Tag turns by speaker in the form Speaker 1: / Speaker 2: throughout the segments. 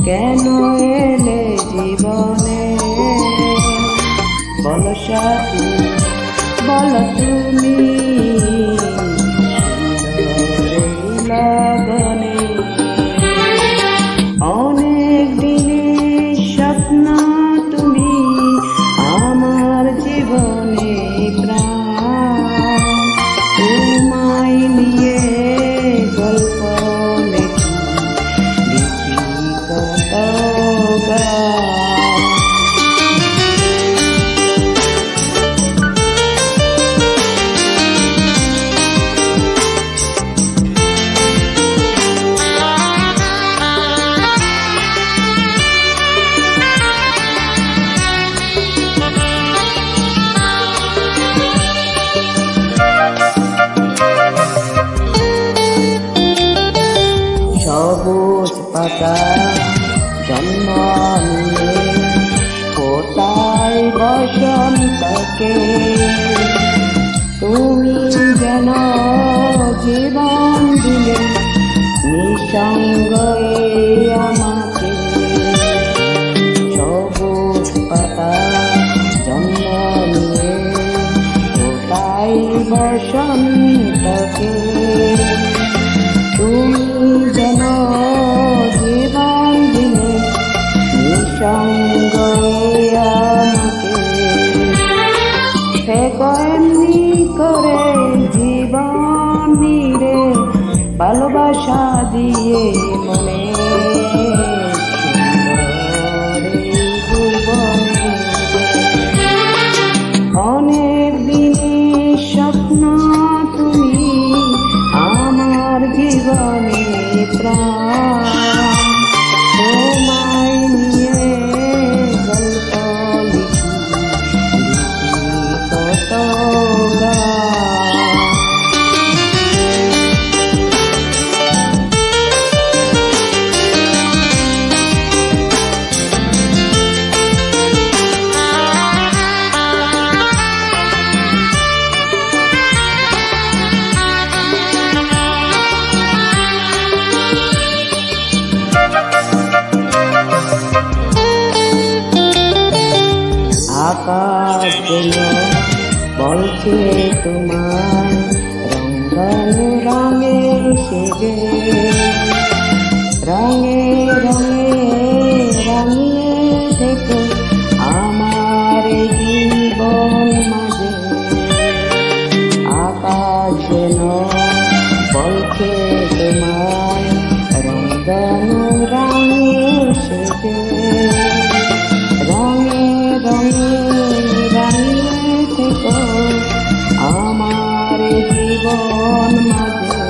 Speaker 1: কেন এলে জীবনে? বলো সাথী, বলো তুমি লগনে। অনেক দিনের স্বপ্ন তুমি আমার জীবনে প্রাণ, তোমায় নিয়ে গল্প লিখি কত গান। সবুজ পাতা জন্ম নিয়ে কোথায় বসন্তকে, তুমি যেন জীবন দিলে নিঃসঙ্গ আমাকে। সবুজ পাতা জন্ম নিয়ে কোথায় বসন্তকে, তুমি যেন জীবন দিলে নিঃসঙ্গ আমাকে। থেকো এমনি করে জীবন নিরে ভালোবাসা দিয়ে মনে, অনেক দিনের স্বপ্ন তুমি আমার জীবনে প্রাণ, তোমায় নিয়ে গল্প লিখি কত গান। আকাশ যেন বলছে তোমার রঙানো রঙে সেজে, রঙে রঙে রাঙিয়ে থেকো আমার জীবন মাঝে। আকাশ যেন বলছে তোমার রঙানো রঙে সেজে, রঙে রঙে রাঙিয়ে থেকো আমার জীবন মাঝে।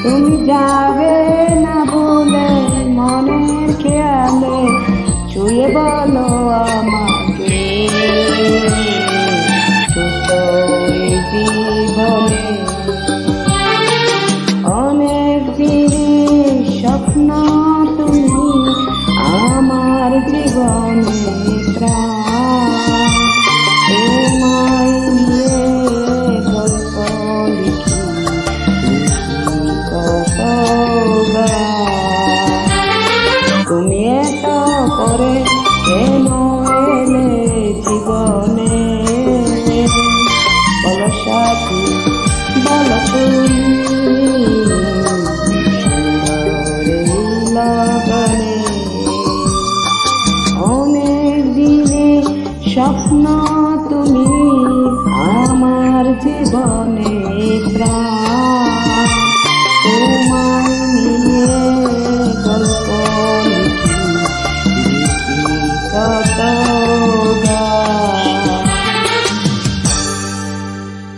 Speaker 1: তুমি যাবে না ভুলে মনের খেয়ালে, ছুঁয়ে বলো আমাকে ছোট জীবনে। অনেক দিনের স্বপ্ন তুমি আমার জীবনে প্রাণ, তোমায় নিয়ে গল্প লিখি কত গান। তুমি এত করে কেন এলে জীবনে? বলো সাথী, বলো তুমি লগনে। অনেক দিনে স্বপ্ন